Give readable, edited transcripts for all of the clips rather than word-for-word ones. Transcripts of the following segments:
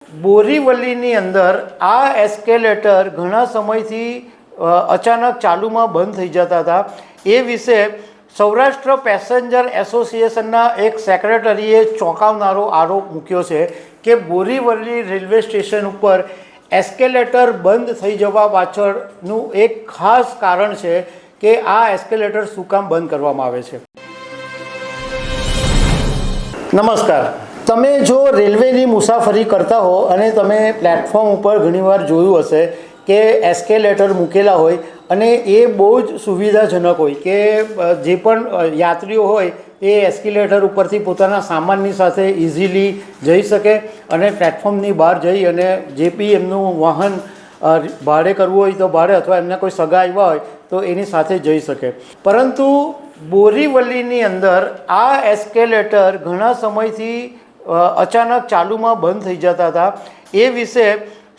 બોરીવલીની અંદર આ એસ્કેલેટર ઘણા સમયથી અચાનક ચાલુમાં બંધ થઈ જતા હતા. એ વિશે સૌરાષ્ટ્ર પેસેન્જર એસોસિએશનના એક સેક્રેટરીએ ચોંકાવનારો આરોપ મૂક્યો છે કે બોરીવલી રેલવે સ્ટેશન ઉપર એસ્કેલેટર બંધ થઈ જવા પાછળનું એક ખાસ કારણ છે કે આ એસ્કેલેટર શું કામ બંધ કરવામાં આવે છે. નમસ્કાર. તમે જો રેલવેની મુસાફરી કરતા હો અને તમે પ્લેટફોર્મ ઉપર ઘણીવાર જોયું હશે કે એસ્કેલેટર મૂકેલા હોય અને એ બહુ જ સુવિધાજનક હોય કે જે પણ યાત્રીઓ હોય એ એસ્કેલેટર ઉપરથી પોતાના સામાનની સાથે ઇઝીલી જઈ શકે અને પ્લેટફોર્મની બહાર જઈ અને જે બી એમનું વાહન ભાડે કરવું હોય તો ભાડે અથવા એમને કોઈ સગા આવ્યા હોય તો એની સાથે જઈ શકે. પરંતુ બોરીવલીની અંદર આ એસ્કેલેટર ઘણા સમયથી અચાનક ચાલુમાં બંધ થઈ જતા હતા. એ વિશે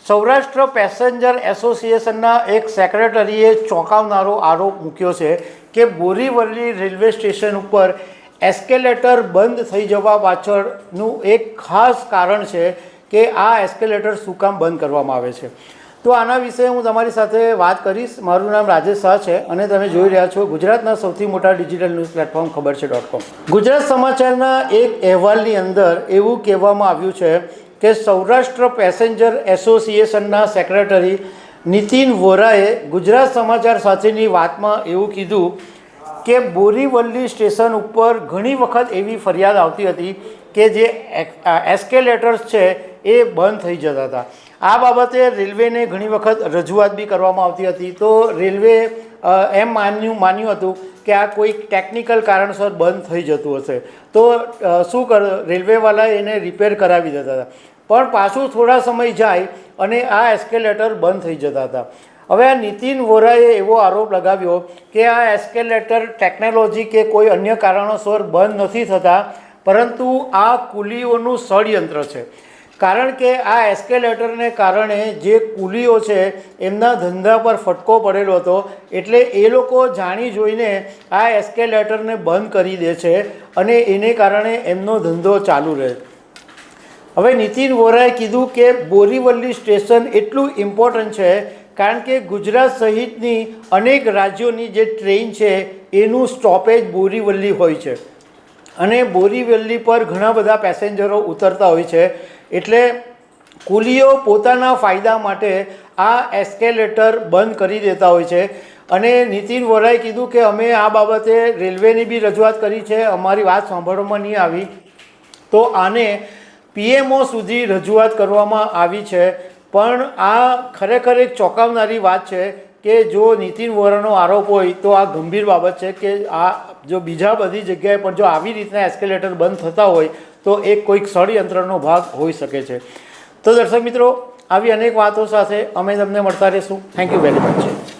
સૌરાષ્ટ્ર પેસેન્જર એસોસિએશનના એક સેક્રેટરીએ ચોંકાવનારો આરોપ મૂક્યો છે કે બોરીવલી રેલવે સ્ટેશન ઉપર એસ્કેલેટર બંધ થઈ જવા પાછળનું એક ખાસ કારણ છે કે આ એસ્કેલેટર શું કામ બંધ કરવામાં આવે છે. તો આના વિશે હું તમારી સાથે વાત કરીશ. મારું નામ રાજેશ શાહ છે અને તમે જોઈ રહ્યા છો ગુજરાતના સૌથી મોટા ડિજિટલ ન્યૂઝ પ્લેટફોર્મ ખબર છે.com. ગુજરાત સમાચારના એક અહેવાલની અંદર એવું કહેવામાં આવ્યું છે કે સૌરાષ્ટ્ર પેસેન્જર એસોસિએશનના સેક્રેટરી નીતિન વોરાએ ગુજરાત સમાચાર સાથેની વાતમાં એવું કીધું કે બોરીવલી સ્ટેશન ઉપર ઘણી વખત એવી ફરિયાદ આવતી હતી કે જે એસ્કેલેટર્સ છે એ બંધ થઈ જતા હતા. આ બાબતે રેલવેને ઘણી વખત રજૂઆત બી કરવામાં આવતી હતી. તો રેલવે એમ માન્યું હતું કે આ કોઈ ટેકનિકલ કારણસર બંધ થઈ જતું હશે તો શું રેલવેવાળાએ એને રિપેર કરાવી દેતા હતા. પણ પાછું થોડા સમય જાય અને આ એસ્કેલેટર બંધ થઈ જતા હતા. હવે આ નીતિન વોરાએ એવો આરોપ લગાવ્યો કે આ એસ્કેલેટર ટેકનોલોજી કે કોઈ અન્ય કારણોસર બંધ નથી થતા, પરંતુ આ કુલીઓનું ષડયંત્ર છે. કારણ કે આ એસ્કેલેટરને કારણે જે કુલીઓ છે એમના ધંધા પર ફટકો પડેલો હતો, એટલે એ લોકો જાણી જોઈને આ એસ્કેલેટરને બંધ કરી દે છે અને એને કારણે એમનો ધંધો ચાલુ રહે. હવે નીતિન વોરાએ કીધું કે બોરીવલી સ્ટેશન એટલું ઇમ્પોર્ટન્ટ છે કારણ કે ગુજરાત સહિતની અનેક રાજ્યોની જે ટ્રેન છે એનું સ્ટોપેજ બોરીવલી હોય છે અને બોરીવલી પર ઘણા બધા પેસેન્જરો ઉતરતા હોય છે. એટલે કુલીઓ પોતાના ફાયદા માટે આ એસ્કેલેટર બંધ કરી દેતા હોય છે. અને નીતિન વોરાએ કીધું કે અમે આ બાબતે રેલવેની બી રજૂઆત કરી છે, અમારી વાત સાંભળવામાં નહીં આવી, તો આને પીએમઓ સુધી રજૂઆત કરવામાં આવી છે. પણ આ ખરેખર એક ચોંકાવનારી વાત છે કે જો નીતિન વોરાનો આરોપ હોય તો આ ગંભીર બાબત છે કે આ જો બીજા બધી જગ્યાએ પણ જો આવી રીતના એસ્કેલેટર બંધ થતા હોય તો એક કોઈક ષડયંત્રનો ભાગ હોઈ શકે છે. તો દર્શક મિત્રો, આવી અનેક વાતો સાથે અમે તમને મળતા રહીશું. Thank you very much.